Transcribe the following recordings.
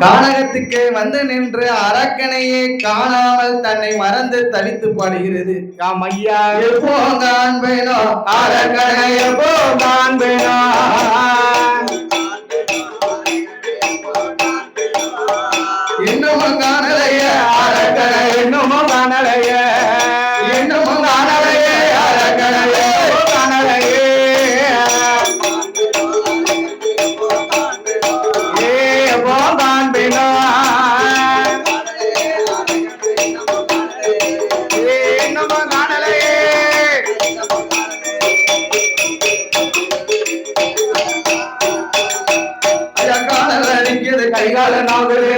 கானகத்துக்கு வந்து நின்று அரக்கனையே காணாமல் தன்னை மறந்து தவித்து பாடுகிறது. ஐயா எப்போ காண்பேனோ அரக்கனை எப்போ காண்பேனோ இன்னமும் காணலைய அரக்கனை இன்னமும் காணலைய இன்னமும் காணலைய அரக்கனை காணலையே எப்போ காண்பேனோ இன்னமும் காணலையே காணல் அடிக்குது கைகால நாகுது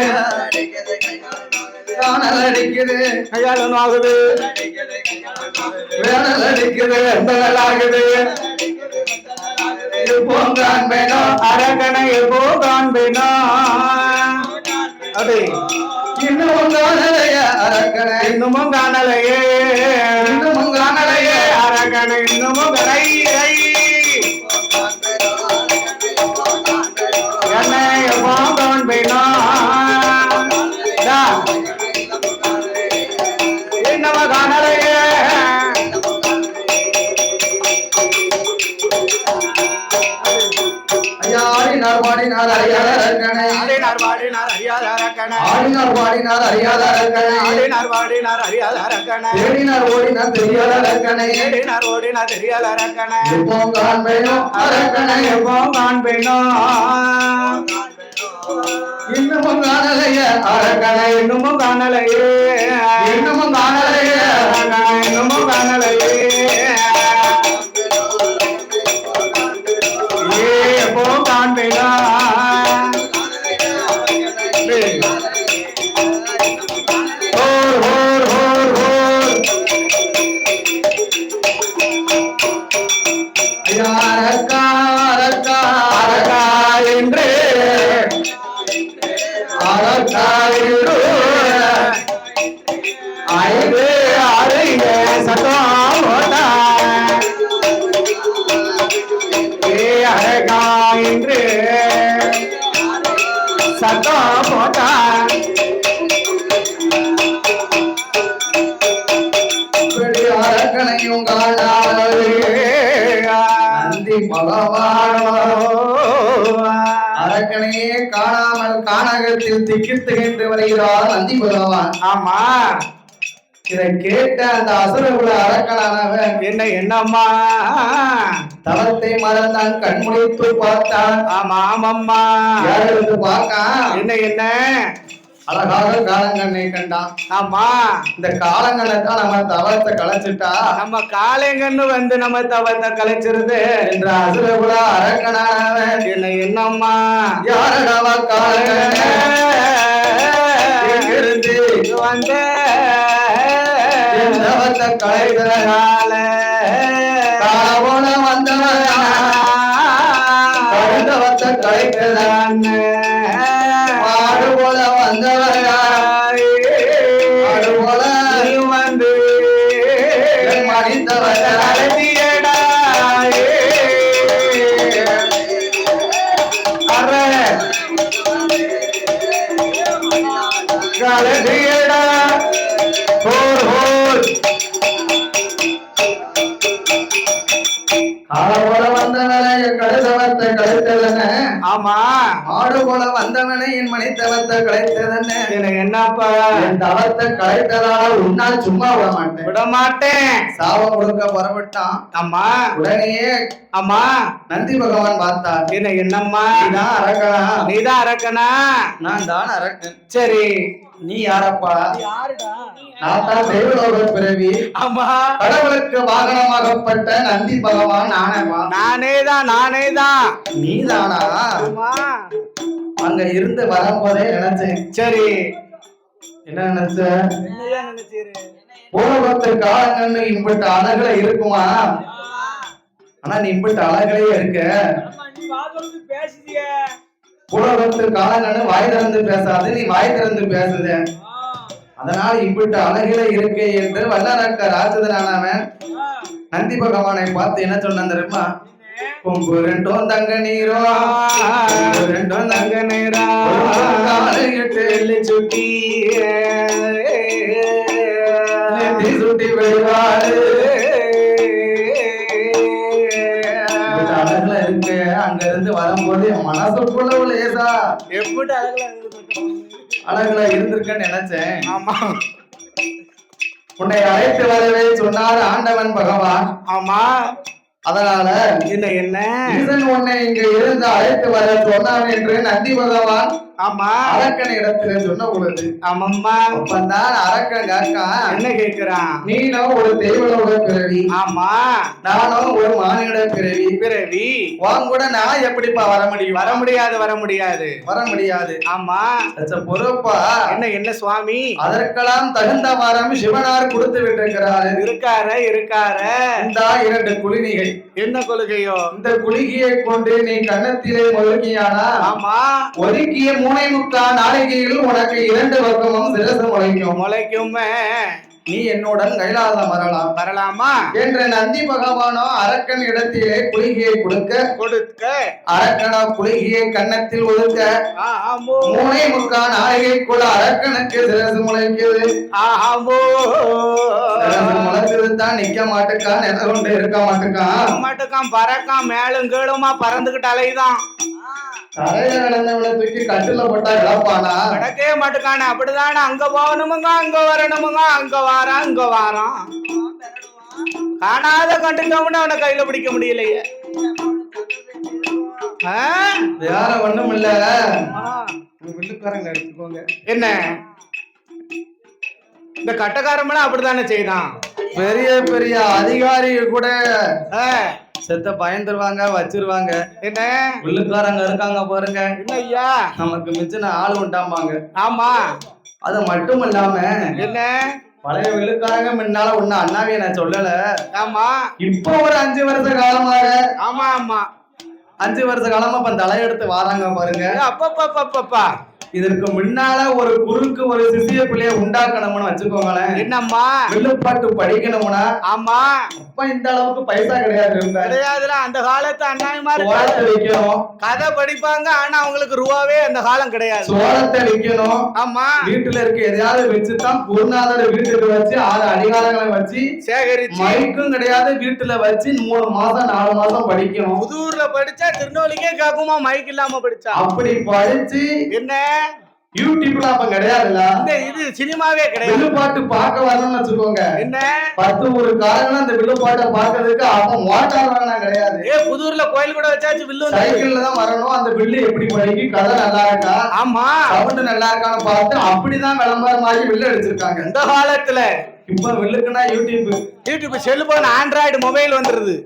காணல் அடிக்குது கைகால நாகுது வேணல் அடிக்குது எந்தகள் ஆகுது எப்போ காண்பேனோ அரக்கனை எப்போ காண்பேனோ அப்படி இன்னமும் காணலையே அரக்கனை இன்னமும் காணலையே இன்னமும் காணலையே அரக்கனை இன்னமும் கரை என்னை எப்போ காண்பேனோ இன்னம காணலையே ஆடினார் பாடினார் அறியாத அரக்கனை ஆடினார் பாடினார் அறியாத அரக்கனை ஆடினார் பாடினார் அறியாத அரக்கனை ஆடினார் பாடினார் அறியாத அரக்கனை தேடினார் ஓடினார் தெரியாத அரக்கனை தேடினார் ஓடினார் தெரியாத அரக்கனை எப்போ காண்பேனோ அரக்கனை எப்போ காண்பேனோ இன்னமும் காணலையே அரக்கனை இன்னமும் காணலையே இன்னமும் காணலையே அரக்கனை இன்னமும் காணலையே எப்போ காண்பேனோ அரக்கா அரக்கா அரக்கா என்று அரக்காயிரு ஐந்து அருக சத்தம் போட்டான் அரக்கா என்று சத்தம் போட்டான் அரக்கனையும் நந்தி பகவானோ அரக்கனையே காணாமல் கானகத்தில் திக்கித்துகின்று வருகிறார் நந்தி பகவான். ஆமா, இதை கேட்ட அந்த அசுரகுல அரக்கனானவன் என்னம்மா தவத்தை மறந்தான், கண்முடித்து பார்த்தான். ஆமா ஆமம்மா யாருக்கு பார்க்க என்ன அழகாக காலங்கண்ணை கண்டான். ஆமா, இந்த காலங்கண்ணை தான் நம்ம தவத்தை கலைச்சிட்டா நம்ம காலங்கண்ணு வந்து நம்ம தவத்தை கலைச்சிருது என்ற அசுரகுல அரக்கனானவன் என்னம்மா யாரடாவா காலங்கண்ணை இருந்து வந்த தவத்தை கலைதனால காலவோட வந்தவன் தவத்தை கலைத்ததான் மாடு போல வந்தவராய் மாடு போல வந்து மனிதவராய் கலதியடா ஹோர் ஹோர் கால போல வந்தவனை என் கடுதவத்தை கழித்ததன. ஆமா, மாடு போல வந்தவனை என் மனிதவத்தை கழித்ததன. என்னப்பா என் தவத்தை கழித்ததால உன்னால் சும்மா விட மாட்டேன் சாபம் கொடுக்க புறப்பட்டான். ஆமா, உடனே ஆமா நந்தி பகவான் பார்த்தார். என்னம்மா நீதான் அரக்கனா? நீதான் அரக்கனா? நான் தான் அரக்கன். சரி, நீ யாரப்பா? நான் தான் தேவலோக பிறவி. ஆமா, கடவுளுக்கு வாகனமாகப்பட்ட நந்தி பகவான் நானேவா? நானேதான். நீதானா? அங்க இருந்து வரும்போதே நினைச்சேன். சரி, என்ன நினைச்ச? பூலோகத்து காலங்கன்னு இம்பிட்டு அழகுல இருக்குமா? ஆனா நீ இம்பிட்டு அழகுலயே இருக்க. பூலோகத்து காலங்கன்னு வாய் திறந்து பேசாது, நீ வாய் திறந்து பேசுத. அதனால இம்பிட்டு அழகில இருக்கு என்று வல்லரக்க ராஜதனானவன் நந்தி பகவானை பார்த்து என்ன சொன்னான் தெரியுமா? கொம்பு ரெண்டும் தங்க நீரோ, ரெண்டும் தங்க நீரா, வெள்ளி சுட்டி நெத்தி சுட்டி விழுவாரு அழகுல இருக்கு. அங்க இருந்து வரும்போது என் மனசுக்குள்ள லேசா எப்படி அழகுல இருந்திருக்கேன்னு நினைச்சேன். ஆமா உன்னை அழைத்து வரவே சொன்னார் ஆண்டவன் பகவான். ஆமா அதனால என்ன ஈசன் உன்னை இங்க இருந்து அழைத்து வர சொன்னான் என்று நந்தி பகவான் ஆமா அரக்கன் இடத்துல சொன்ன பொழுது ஆமாம்மா அப்பந்தான் அரக்கன் காக்கா என்ன கேக்குறான்? நீனும் ஒரு தெய்வலோட பிறவி, ஆமா நானும் ஒரு மானிட பிறவி, வாங்க கூட நான் எப்படிப்பா வர முடியும்? வர முடியாது வர முடியாது வர முடியாது. ஆமா பொறுப்பா என்ன சுவாமி? அதற்கெல்லாம் தகுந்த வாரம் சிவனார் கொடுத்து விட்டிருக்கிறாரு. இருக்கார இந்த 2 குளிகைகள். என்ன கொள்கையோ? இந்த குளிகையை கொண்டு நீ கன்னத்திலே முழுகியானா ஆமா ஒதுக்கிய 3.25 நாளிகையில் உனக்கு 2 பக்கமும் சிரசு முளைக்கும். நீ என்னுடன் கைலாசம் வரலாமா என்ற நந்தி பகவானோ அரக்கன் இடத்திலே குளிகையை கொடுக்க அரக்கனோ குளிகையை கன்னத்தில் ஒதுக்க 3.25 நாளிகைக்குள்ள அரக்கனுக்கு சிரசு முளைக்குது. முளைச்சதுதான் நிக்க மாட்டுக்கான், எதை கொண்டு இருக்க மாட்டுக்கான், பறக்கான், மேலும் கேளுமா பறந்துகிட்டு அலைதான். தலையில நடந்தவனை தூக்கி கட்டுல போட்டா இழப்பானா? கிடக்கவே மாட்டுக்கான. அப்படிதானே அங்க போகணுமுங்க, அங்க வரணுமுங்க, அங்க வாரான் காணாத கண்டுட்டோம்னு அவனை கையில பிடிக்க முடியலையே. வேற ஒண்ணும் இல்ல, வில்லுக்காரங்க எடுத்துக்கோங்க. என்ன இந்த கட்டக்காரமெல்லாம் அப்படித்தானே செய்தான். பெரிய பெரிய அதிகாரி கூட செத்த பயந்துருவாங்க, வச்சிருவாங்க. என்ன உள்ளுக்காரங்க இருக்காங்க பாருங்க. என்ன ஐயா நமக்கு மிச்சின ஆளு உண்டாமாங்க. ஆமா அது மட்டும் இல்லாம என்ன பழைய வில்லுக்காரங்க முன்னால ஒண்ணு அண்ணாவிய நான் சொல்லல. ஆமா இப்போ ஒரு 5 வருஷ காலமாக. ஆமா ஆமா 5 வருஷ காலமா இப்ப தலையெடுத்து வாராங்க பாருங்க. அப்பப்பா இதற்கு முன்னால ஒரு குருக்கு ஒரு சிசிய பிள்ளைய உண்டாக்கணும்னு வச்சுக்கோங்களேன். என்னம்மா வில்லுப்பாட்டு படிக்கணும்னா ஆமா அப்ப இந்த அளவுக்கு பைசா கிடையாதுல. அந்த காலத்து அண்ணாயிமார் வைக்கணும், கதை படிப்பாங்க. ஆனா அவங்களுக்கு ரூபாவே அந்த காலம் கிடையாது. சோளத்தை விற்கணும். ஆமா வீட்டுல இருக்க எதையாவது வச்சுதான் குருநாதர் வீட்டுக்கு வச்சு 6 அடிகாரங்களை வச்சு சேகரிச்சு, மைக்கும் கிடையாது வீட்டுல வச்சு 3 மாசம் 4 மாசம் படிக்கணும். புதூர்ல படிச்சா திருநெல்வேலிக்கே கேக்குமா மைக் இல்லாம படிச்சா. அப்படி படிச்சு என்ன யூடியூப்ல அப்ப கிடையாதுல்ல. இது சினிமாவே கிடையாது. வில்லுப்பாட்டு பார்க்க வரணும்னு வச்சுக்கோங்க. என்ன 10 ஒரு காரணம் அந்த வில்லுப்பாட்டை பார்க்கறதுக்கு அப்ப மோட்டார் வாகனம் கிடையாது. புதூர்ல கோயில் கூட வச்சாச்சு. வில்லு சைக்கிள்ல தான் வரணும். அந்த வில்லு எப்படி படிக்கி, கதை நல்லா இருக்கா, ஆமா சவுண்ட் நல்லா இருக்கான்னு பார்த்து அப்படிதான் விளம்பரமாகி வில்லு அடிச்சிருக்காங்க இந்த காலத்துல. இப்ப வில்லுக்குன்னா யூடியூப் செல்போன் ஆண்ட்ராய்டு மொபைல் வந்துருது.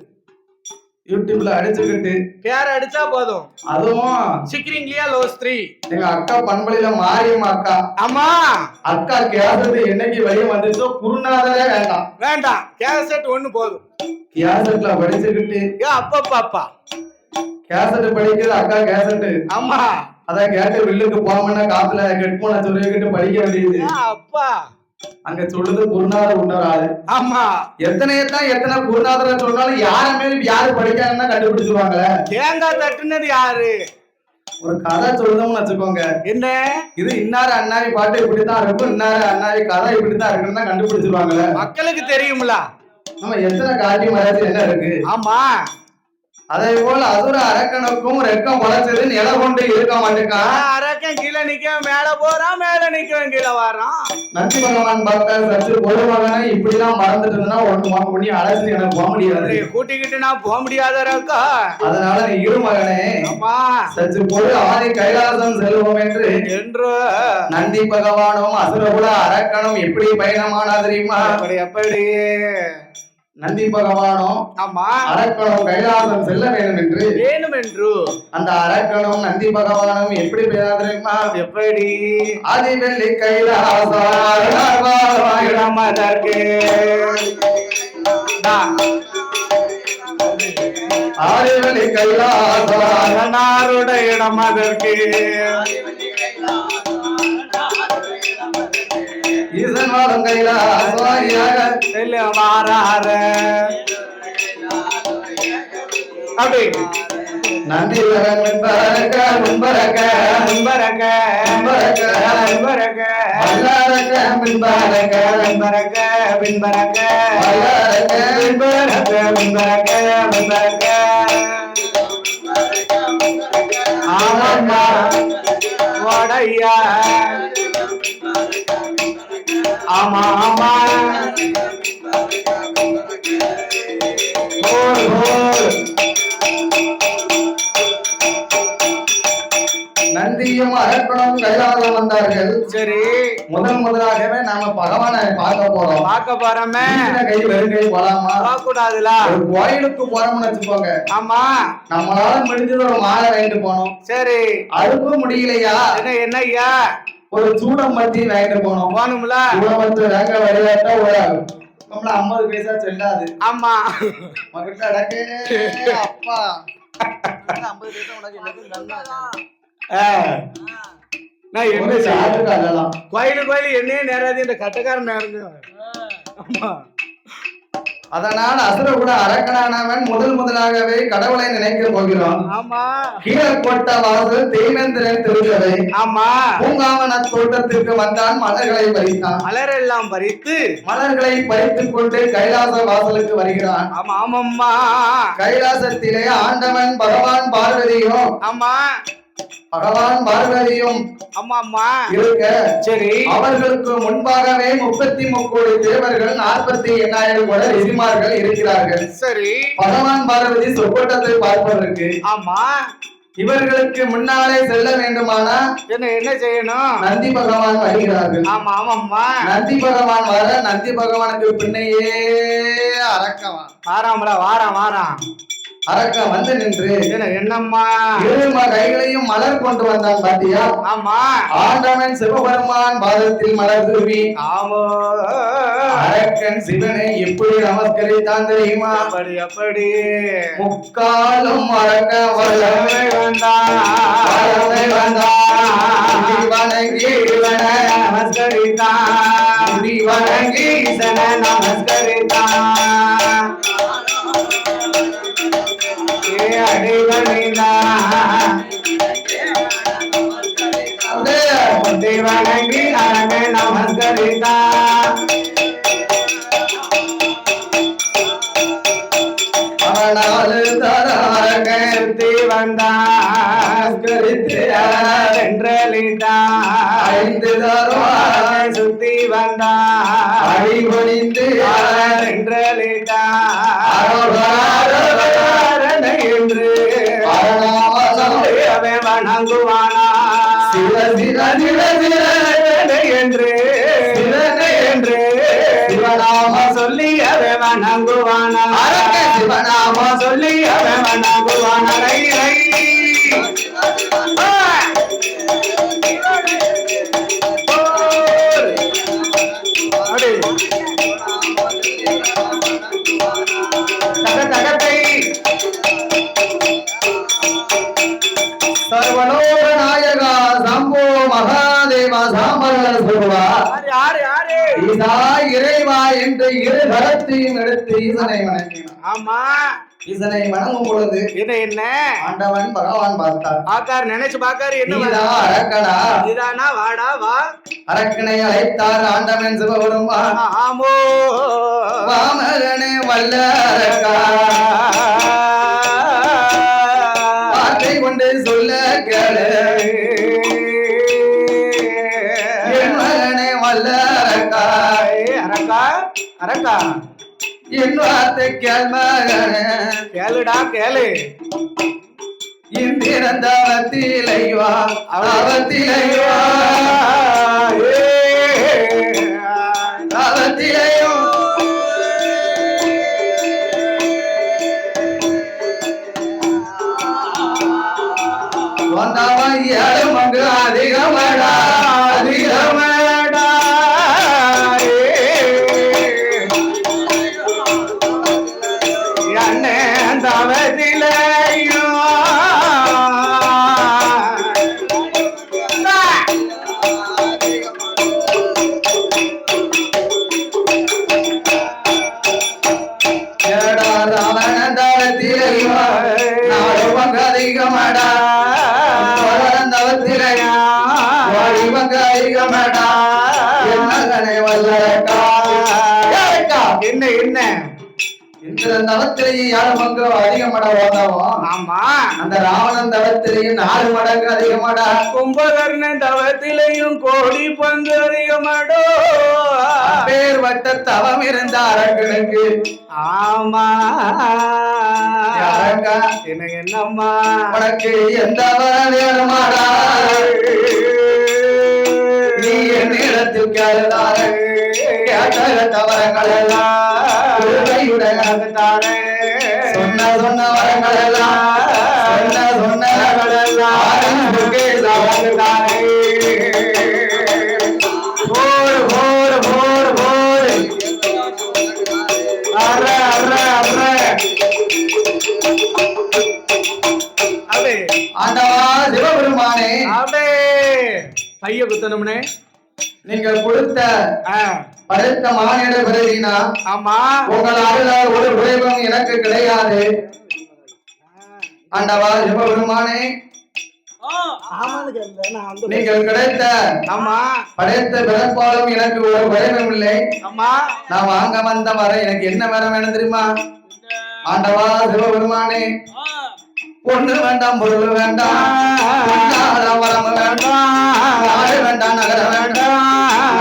யூடியூப்ல அடிச்சுக்கிட்டு பேர அடிச்சா போதும். அதுவும் சிக்கிரிங்லியா லோஸ் 3 எங்க அக்கா பண்பலையில மாரியம்மா அக்கா. ஆமா அக்கா கேசட் என்னைக்கு வெளியே வந்துச்சோ குருநாதரே வேண்டாம், கேசட் ஒண்ணு போதும். கேசட்ல படிச்சுக்கிட்டு அப்பப்பா கேசட் படிக்கிறது அக்கா கேசட். ஆமா அதான் கேட்டு வில்லுக்கு போகணும்னா காத்துல ஹெட்போனை சொல்லிக்கிட்டு படிக்க வேண்டியது. அப்பா அங்க சொல்லுது குருநாதர் உண்டர் ஆளு. ஆமா எத்தனை குருநாதரை சொன்னாலும் யாரு படிக்காங்கன்னா கண்டுபிடிச்சிருவாங்க. தேங்காய் தட்டுனது யாரு? ஒரு கதை சொல்லுதோம்னு வச்சுக்கோங்க. என்ன இது இன்னாரு அண்ணாவி பாட்டு இப்படித்தான் இருக்கும், இன்னாரு அண்ணாவி கதை இப்படித்தான் இருக்குன்னு கண்டுபிடிச்சிருவாங்க. மக்களுக்கு தெரியுங்களா நம்ம எத்தனை காரியம் மறைச்சு என்ன இருக்கு. ஆமா அதே போல அசுர அரக்கனுக்கும் ரெக்கம் உழைச்சது நில கொண்டு இருக்க மாட்டேங்கான். அரக்கன் கீழே நிக்க மேல போறான், மேல நிக்கவன் கீழே வரான். நந்தி பகவான் பார்த்த சற்று ஒரு மகனை இப்படிலாம் மறந்துட்டு இருந்தா ஒண்ணு அழைச்சிட்டு எனக்கு போக முடியாது, கூட்டிக்கிட்டு நான் போக முடியாத ரக்கா. அதனால நீ இரு மகனே சற்று பொருள் ஆதி கைலாசம் செல்வோம் என்று நந்தி பகவானும் அசுரகுல அரக்கனும் எப்படி பயணமானா தெரியுமா? எப்படி நந்தி பகவானும் அரக்கனும் கைலாசம் செல்ல வேண்டும் என்று அந்த அரக்கனும் நந்தி பகவானும் எப்படி தெரியுமா? எப்படி ஆதிவெள்ளி கைலாசம் ஆதிவெள்ளி கைலாசம் நாருடைய இடம் அதற்கு ஈசன் வாழும் கைலாசவாரியாக வாரார அப்படி நந்தி முன்பரக்க முன்பரக்க முன்பரக்க முன்பரக்க பின்பறக்க வல்லரக்க பின்பறக்க பின்பறக்க பின்பறக்க வல்லரக்க பின்பறக்க பின்பறக்க பின்பறக்க ஆமாம்மா ஓடையா ஆமா ஆமா போர் போர் நந்தியும் அரக்கனும் கைலாசம் வந்தார்கள். சரி முதலாகவே நாம பகவானை பார்க்க போறோம். பார்க்க போறோமே கை வெறும் கை போலாமா? போக கூடாதுல. ஒரு கோயிலுக்கு போறோம்னு வச்சுக்கோங்க. ஆமா நம்மளால முடிஞ்சது ஒரு மாலை வாங்கிட்டு போனோம். சரி அதுக்கும் முடியலையா என்ன ஐயா ஒரு சூடம் பத்தி வாங்கிட்டு போனோம். போகணும்ல. சூடமத்து வேங்க வழியாட்டா ஒரு நம்மள 50 பைசா செல்லாது. ஆமா மகிட்ட அடக்கே அப்பா 50 பைசா உனக்கு எனக்கு நல்லா நான் என்ன சாதுக்கு அல்லலாம். கோயிலு என்னையே நேராது இந்த கட்டக்காரன் நேரம். ஆமா அதனால் அசுர கூட அரக்கனானவன் முதலாகவே கடவுளை நினைக்க போகிறோம். ஆமா கீழக்கோட்ட வாசல் தேவேந்திரன் திருச்சபை. ஆமா பூங்காவன தோட்டத்திற்கு வந்தான். மலர்களை பறித்தான். மலர் எல்லாம் பறித்து மலர்களை பறித்துக் கொண்டு கைலாச வாசலுக்கு வருகிறான். ஆமா ஆமாம்மா கைலாசத்திலே ஆண்டவன் பகவான் பார்வதியும் ஆமா பகவான் பார்வதியும் ஆமா ஆமா இருக்க சரி அவர்களுக்கு முன்பாகவே 33 கோடி தேவர்கள் 48,000 கூட ரிஷிமார்கள் இருக்கிறார்கள். சரி பகவான் பார்வதி சொற்கோட்டத்தை பார்ப்பதற்கு ஆமா இவர்களுக்கு முன்னாலே செல்ல வேண்டுமானா என்ன செய்யணும்? நந்தி பகவான் வருகிறார்கள். ஆமா ஆமாம்மா நந்தி பகவான் வர நந்தி பகவானுக்கு பின்னையே அரக்கவான் வாராம் அரக்க வந்து நின்று என்னம்மா இருமா கைகளையும் மலர் கொண்டு வந்தான் பாத்தியா? ஆமா ஆண்டவன் சிவபெருமான் பாதத்தில் மலர் தூவி ஆமோ அரக்கன் சிவனை எப்படி நமஸ்கரித்தான் தெரியுமா? அப்படி முக்காலும் அரக்க வல்லமை வந்தான் வணங்கி நமஸ்கரித்தான் வணங்கி நமஸ்கரித்தான் வணங்கி நமஸ்கரித்தா அவனாலு தரகத்தி வந்தாஸ்கரித்து என்றலிட்டா 5 தரம் சுத்தி வந்தா அடிபணிந்து என்றலிட்டா என்று வணங்குவானா என்று சிவநாம சொல்லி அவன் வணங்குவானா சிவநாம சொல்லி அவன் வணங்குவானா தகத்தை சர்வலோக நாயகா சம்போ மகாதேவா சாமர சொல்வா ஈசா இறைவா என்று 2 கரத்தையும் எடுத்து ஈசனை வணங்கினான். ஆமா ஈசனை வணங்கும் பொழுது என்ன ஆண்டவன் பகவான் பார்த்தார். நினைச்சு பாக்காரு என்ன அரக்கனா இதானா வாடா வா அரக்கனை அழைத்தார் ஆண்டவன் சிவபெருமான். ஆமோ வாமகனே வல்ல அரக்கா வார்த்தை கொண்டு சொல்ல கேளு என் மகனே வல்ல அரக்கா அரக்கா என் வார்த்தை கேள் மகனே கேளுடா கேளு இந்திரந்த அவத்திலைவா அவத்திலைவா அவத்திலையோ வந்தவன் ஏழும் அங்கு அதிகமடா அதிகமடா அண்ணன் தவத்திலையோ அதிகமடா என் மகனை வல்லரக்கா. என்ன என்ன இந்த தவத்திலேயே 7 மடங்கு அதிகமடா ஓதவும். ஆமா அந்த ராவணன் தவத்திலேயே 4 மடங்கு அதிகமடா. கும்பகர்ணன் தவத்திலையும் கோடி பங்கு அதிகமாடோ. பேர் வட்ட தவம் இருந்த அரக்கனுக்கு ஆமா அரக்கா என்ன என்னம்மா உனக்கு எந்த வரம் வேணுமாடா? நீ என் இடத்தில் கேளுதாரே கேட்ட தவறங்கள் எல்லாம் தானே சொன்ன சொன்ன வரங்கள் எல்லாம் சொன்ன தானே. போடு போடு போடு போடு அற அற அற அடே ஆண்டவா சிவபெருமானே அடே பைய குத்தணும்னே நீங்கள் கொடுத்த ஆ படைத்த மானிட பிறவினா ஆமா உங்கள் அருளால் ஒரு குறைவும் எனக்கு கிடையாது. ஆண்டவா சிவபெருமானே நீங்கள் கிடைத்த ஆமா படைத்த பிறப்பாலும் எனக்கு ஒரு குறைவும் இல்லை. ஆமா நான் வாங்க வந்த வர எனக்கு என்ன வரம் வேணும் தெரியுமா? ஆண்டவா சிவபெருமானே பொண்ணு வேண்டாம் பொருள் வேண்டாம் வரம் வேண்டாம் நாடு வேண்டாம் நகர வேண்டாம்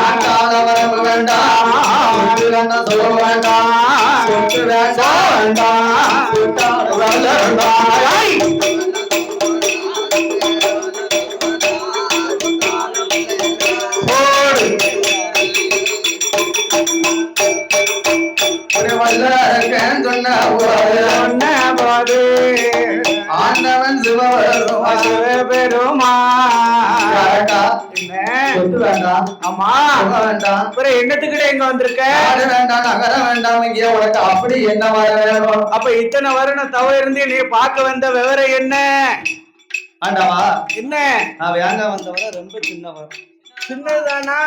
நாட்டாத வரம் வேண்டாம் சொத்து வேண்டாம் சொல்ல வேண்டாம் சொத்து வேண்டாம் வல்லரக்கன் சொன்ன போது ஆண்டவன் சிவபெருமான் பெருமா சொத்து வேண்டாம் ஆமா சொல்ல வேண்டாம் அப்புறம் என்னத்துக்கிட்ட எங்க வந்திருக்க நாடு வேண்டாம் நகர வேண்டாம் இங்கே உனக்கு அப்படி என்ன வர வேணும்? அப்ப இத்தனை வருடம் தவ இருந்து நீ பார்க்க வந்த விவரம் என்ன? ஆண்டவா என்ன நான் வேங்க வந்தவர ரொம்ப சின்னவர். சின்னதானா?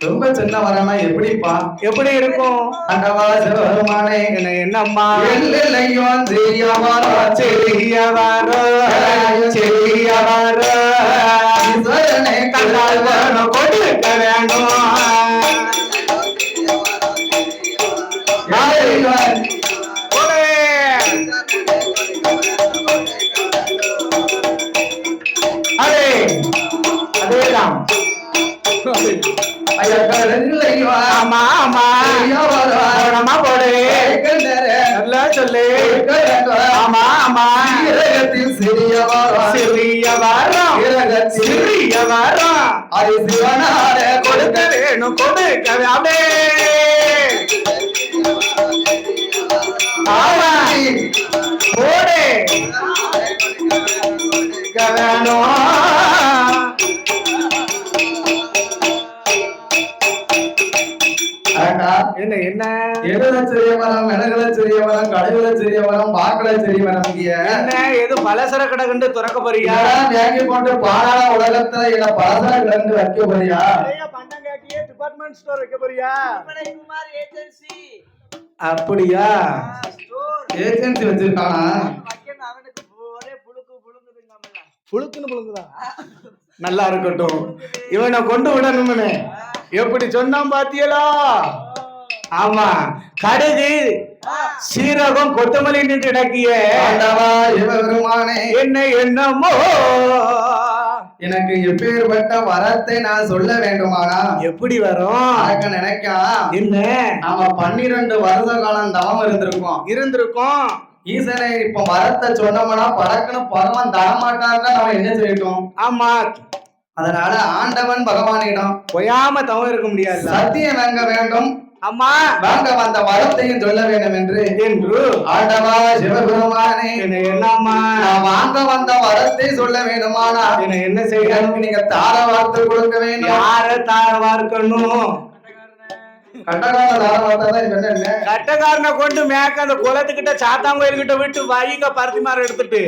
ரொம்ப சின்ன வரமா எப்படிப்பா எப்படி இருக்கும்? ஆண்டவா சிவபெருமானே என்ன என்னம்மா எல்லையும் தெரியவாரோ செரியவாரோ செரியவாரோ ஈஸ்வரனை கண்டால் வேணும் கொடுக்க வேண்டும் யாரையும் கொடு. அடே அதேதான் ஆமா ஆமா போடமா போடு நல்லா சொல்லு ஆமா ஆமா சிறிய வாரம் சிறிய வாரம் அது சிவனார கொடுக்க வேணும் கொடுக்க அப்படியே ஆமா போடு வேணும் என்ன என்ன எதுல சிறிய வரம் மெனகுல சிறிய வரம் கடைவுல சிறிய வரம் பாக்கல சிறிய வரம் என்ன எது பலசர கடை கண்டு திறக்க போறியா? வாங்கி போட்டு பாடாள உலகத்துல என்ன பலசர கிடந்து வைக்க போறியா? பண்டங்காட்டியே டிபார்ட்மெண்ட் ஸ்டோர் வைக்க போறியா? ஏஜென்சி அப்படியா? ஏஜென்சி வச்சிருக்கானா? அவனுக்கு ஒரே புழுக்கு புழுங்குதுங்கம்ல. புழுக்குன்னு புழுங்குதா? நல்லா இருக்கட்டும். இவனை கொண்டு விடணும்னு எப்படி சொன்னான் பாத்தியலா? ஆமா கடுகு சீரகம் கொத்தமல்லி நின்று கிடக்கிய ஆண்டவா சிவபெருமானே என்ன என்னமோ எனக்கு எப்பேற்பட்ட வரத்தை நான் சொல்ல வேண்டுமானா எப்படி வரும்? அதுக்கு நினைக்கா என்ன நாம 12 வருஷ காலம் தவம் இருந்திருக்கோம். ஈசனை இப்ப வரத்தை சொன்னோம்னா பறக்குன்னு பகவான் தரமாட்டாருன்னா நம்ம என்ன செய்யட்டும்? ஆமா அதனால ஆண்டவன் பகவானிடம் பொய்யாம தவம் இருக்க முடியாது. சத்தியம் வாங்க வேண்டும். ஆமா வாங்க வந்த வரத்தையும் சொல்ல வேண்டும் என்று ஆண்டவா சிவபெருமானே என்னம்மா நான் வாங்க வந்த வரத்தை சொல்ல வேண்டுமானா என்ன செய்யணும்? நீங்க தார வார்த்தை கொடுக்க வேண்டும். யார தார வார்க்கணும்? கட்டகால தார வார்த்தை தான் இப்ப என்ன கட்டக்காரனை கொண்டு மேக்க அந்த குளத்துக்கிட்ட சாத்தாங்கோயில் கிட்ட விட்டு வைக பருத்தி மாறு எடுத்துட்டு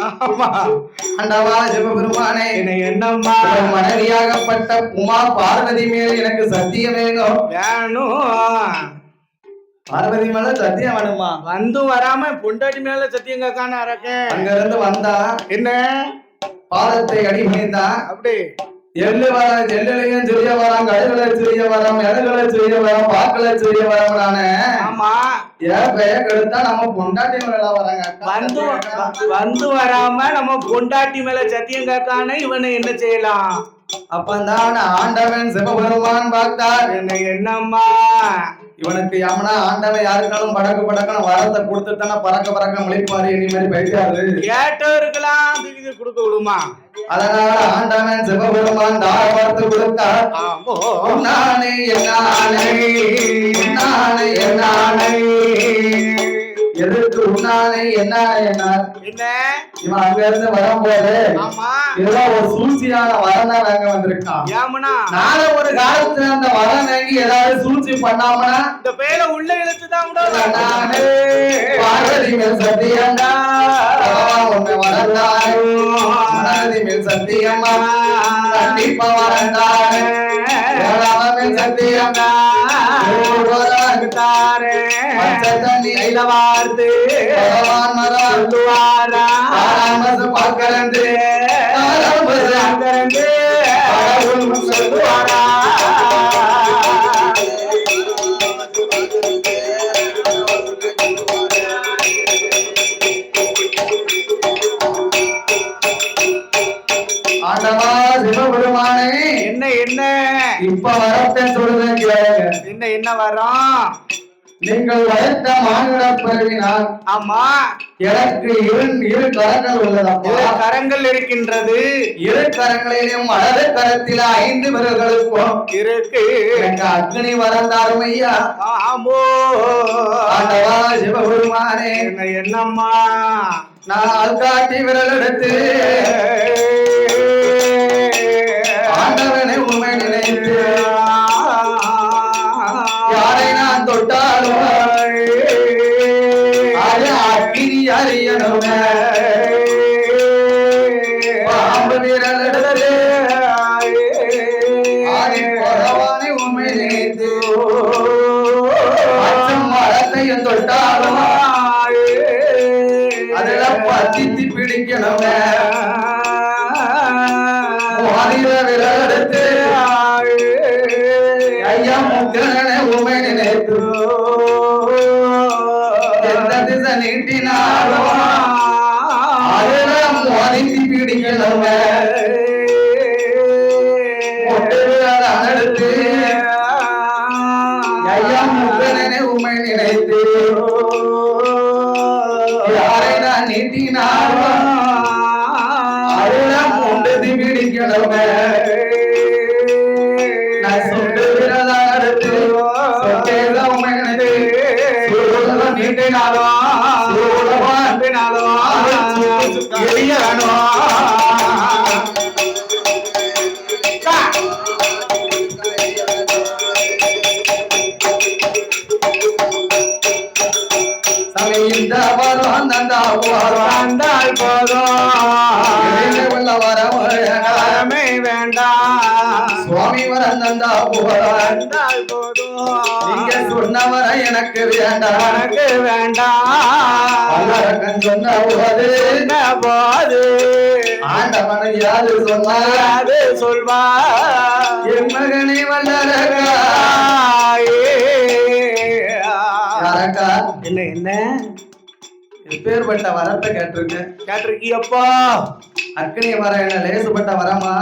ஆமா ஆண்டவா சிவபெருமானே என்னம்மா மனைவியாகப்பட்ட உமா பார்வதி மேல் எனக்கு சத்தியம் வேணும். பார்வதி மேல சத்தியம் வேணுமா? வந்து வராம பொண்டாட்டி மேல சத்தியம் கேட்கான அரக்கேன். அங்க இருந்து வந்தா என்ன பாதத்தை அடிமைந்தான் அப்படி எல்லையும் சிறிய வரம், கடுகளை சிறிய வரம், இடங்களை சிறிய வரம், பாக்களை சிறிய வரம். நானு ஆமா ஏன் பெயர் கெடுத்தா நம்ம பொண்டாட்டி மேல வராங்க. வந்து வராம நம்ம பொண்டாட்டி மேல சத்தியம் கேட்கானே இவனை என்ன செய்யலாம்? அப்பந்தான் ஆண்டவன் சிவபெருமான் பார்த்தார். என்னம்மா இவனுக்கு யமனா ஆண்டவன் யாருக்காலும் படக்கு வரத்தை கொடுத்துட்டானா பறக்க முளைப்பாரு இனி மாதிரி பயிற்சியாரு கேட்டவருக்கெல்லாம் இது கொடுக்க விடுமா? அதனால ஆண்டவன் சிவபெருமான் தார பார்த்து கொடுத்தார். நானே எதற்கு உன்னானே என்ன இவன் அங்க இருந்து வரும்போது இதெல்லாம் ஒரு சூழ்ச்சியான வரம் தான் நாங்க வந்திருக்கான். நாளை ஒரு காலத்துல அந்த வரம் வாங்கி ஏதாவது சூழ்ச்சி பண்ணாமனா இந்த பேரை உள்ள இழுத்துதான் பார்வதி மேல் சத்தியம்டா உன்னை வரந்தாரு பார்வதி மேல் சத்தியம்மா கண்டிப்பா வரந்தாரு மேல் சத்தியம்டா தண்ணி ஐல வார்த்து பகவான் மரம் பார்க்கறந்து சொல்லுவாரா. ஆண்டவா சிவபெருமானே என்ன இப்ப வரத்தை சொல்லுங்க. என்ன வரோம்? நீங்கள் வளர்த்த மானுட பிறவினால் ஆமா எனக்கு இரு கரங்கள் உள்ளதப்பா. கரங்கள் இருக்கின்றது. இரு கரங்களிலும் வலது கரத்தில் 5 விரல்களுக்கும் இருக்கு. எனக்கு அக்னி வரந்தாரும் ஐயா. ஆமோ ஆண்டவா சிவபெருமானே என்னம்மா நான் ஆள்காட்டி விரல் எடுத்து ஆண்டவனை உண்மை நினைத்து யாரை நான் தொட்டாலும் அக்கினி அறியணும். பாம்பு விரல் எடுத்து பகவானை உண்மை நினைத்து மரத்தையும் தொட்டாலும் அதுல பத்தித்து பிடிக்கணும். விரல் எடுத்து ஐயா முக்கன உண்மை நினைத்து எந்த திசை நீட்டினாலும் அதெல்லாம் மதித்து பிடிக்கணும். எடுத்து ஐயா முக்கன உண்மை நினைத்து யாரை நான் நீட்டினாலும் அதெல்லாம் கொண்டது பிடிக்கணும். சுண்டு விரலா எடுத்து சொட்டேதான் உண்மை நினைத்து நீட்டினாலும் எளிய வேணும். இந்த வரம் வந்தால் போதும் உள்ள வரமே வேண்டாம். சுவாமி வரம் தந்தா வந்தால் போதும். நீங்க சொன்ன வர எனக்கு வேண்டாம். வல்லரக்கன் சொன்ன போது ஆண்டவனை யாரு சொன்னாரு சொல்வா என் மகனை வல்லரக்கா. என்ன எப்பேற்பட்ட வரத்தை கேட்டிருக்கியப்பா? அக்னி வரம் என்ன லேசுப்பட்ட வரமா?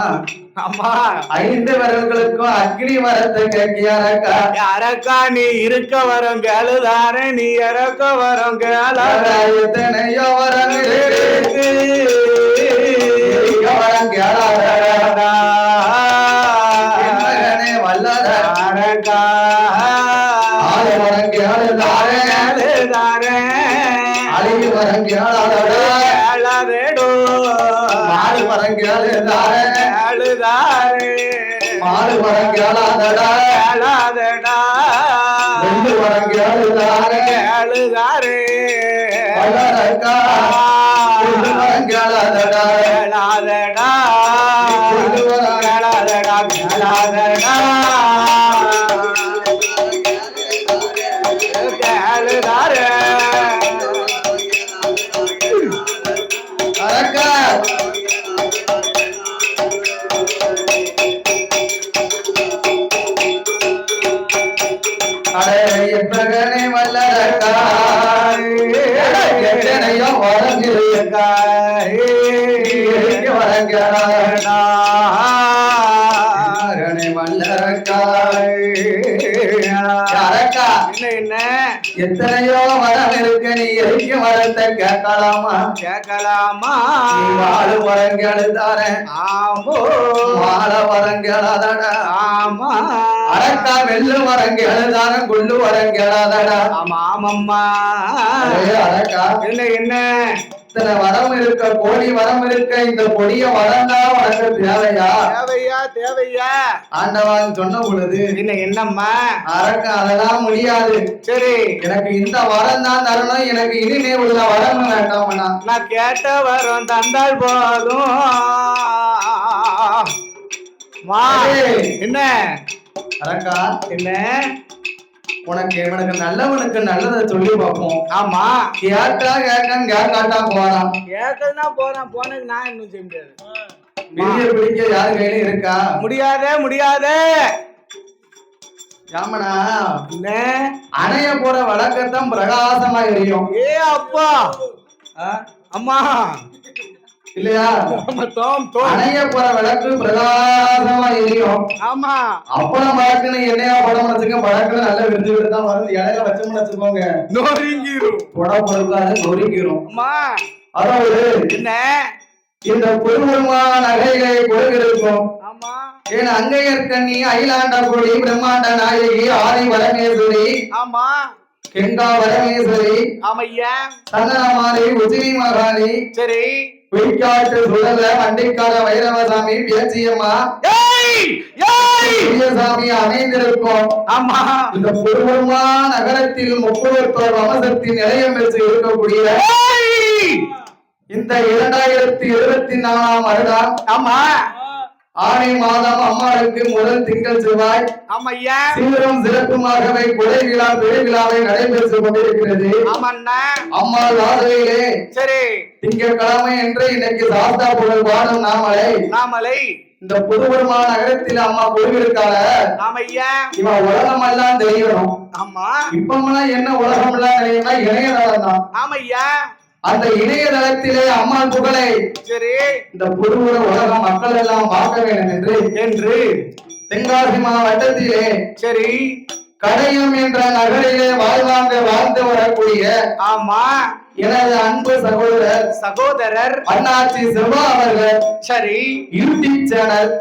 ஆமா 5 விரல்களுக்கும் அக்னி வரத்தை கேட்கியாரக்கா. யாரக்கா நீ இருக்க வரம் கேளுதார நீ இறக்க வரம் கேள. எத்தனையோ வரம் வரம் கேளாரா வல்லரக்கா. வரம் கேளுதாரே அழகி வரம் கேளாதோ மாடு வரம் கேளுதாரே மாடு வரம் கேளாதடா ரெண்டு வரம் கேளுதாரே வல்லரக்கா வரம் கேளாதடா வரங்காய் வரங்கடா நாரணை வல்லரக்காய் அரக்கா என்ன எத்தனையோ வரம் இருக்கு நீ எரிக்கும் வரத்தை கேட்கலாமா கேட்கலாமா நீ வாழு வரங்கெழு தாரேன் ஆமோ வாழ வரங்கெழாதடா ஆமா அரக்கா வெள்ளு வரங்கெழு தாரேன் கொள்ளு வரங்கெழாதடா ஆமா ஆமம்மா அரக்கா என்ன இத்தனை வரம் இருக்க கோடி வரம் இருக்க இந்த கொடிய வரம் தான் உனக்கு தேவையா தேவையா தேவையா ஆண்டவன் சொன்ன பொழுது என்னம்மா அரக்கா அதெல்லாம் முடியாது சரி எனக்கு இந்த வரம் தான் தரணும் எனக்கு இனிமே உள்ள வரம் வேண்டாம்னா நான் கேட்ட வரம் தந்தால் போதும் மா என்ன அரக்கா என்ன உனக்கு நல்லவனுக்கு நல்லதை சொல்லி பார்ப்போம் ஆமா கேட்டா கேட்காட்டா போறான் கேட்கறதுனா போனது நான் இன்னும் செய்ய முடியாது வெளிய பிடிக்க யாரு கையிலும் இருக்கா முடியாதே யாமனா என்ன அணைய போற வழக்கத்தான் பிரகாசமா எரியும் ஏ அப்பா அம்மா இல்லையா தோம் அணைய போற விளக்கு பிரகாசமா எரியும் ஆமா அப்பளம் வழக்குன்னு என்னையா படம் வச்சுக்க வழக்குல நல்ல விருது தான் வருது இடையில வச்சோம்னு வச்சுக்கோங்க நொறுங்கிரும் புடம் பொறுக்காது நொறுக்கிரும் அம்மா அதாவது என்ன இந்த பொருள்மா நகைகளை கொடுக்கிறோம் ஆமா ஏன் அங்கையர் கண்ணி அகிலாண்ட கொடி பிரம்மாண்ட நாயகி ஆதி வரமேஸ்வரி ஆமா கெங்கா வரமேஸ்வரி ஆமையா சந்தனமாரி உஜினி மகாணி சரி பொய்க்காட்டு சுடல வண்டிக்கார வைரவசாமி பேச்சியம்மா சாமி அமைந்திருக்கும் ஆமா இந்த பொருள்மா நகரத்தில் முப்பத்தோர் வம்சத்தின் நிலையம் பெற்று இருக்கக்கூடிய இந்த 2024 வருடம் ஆமா ஆணி மாதம் அம்மாளுக்கு முதல் திங்கள் செவ்வாய் ஆமையா சீரும் சிறப்புமாகவே கொடை விழா பெருவிழாவை நடைபெற்று கொண்டிருக்கிறது ஆமண்ணா அம்மாள் வாசலிலே சரி திங்கட்கிழமை என்று இன்னைக்கு சாஸ்தா புகழ் பாடும் நாமலை இந்த புதுவருமா நகரத்தில் அம்மா பொருவிருக்கால ஆமையா இவன் உலகம் எல்லாம் தெரியணும் ஆமா இப்பமெல்லாம் என்ன உலகம் எல்லாம் தெரியும்னா இணையதளம் தான் ஆமையா அந்த இணையதளத்திலே அம்மா புகழை சரி இந்த புதுவர உலக மக்கள் எல்லாம் பார்க்க வேண்டும் என்று தென்காசி மாவட்டத்திலே சரி கடையம் என்ற நகரிலே வாழ்ந்து வரக்கூடிய ஆமா எனது அன்பு சகோதரர் சகோதரர் அண்ணாச்சி சிவா அவர்கள் சரி யூடியூப் சேனல்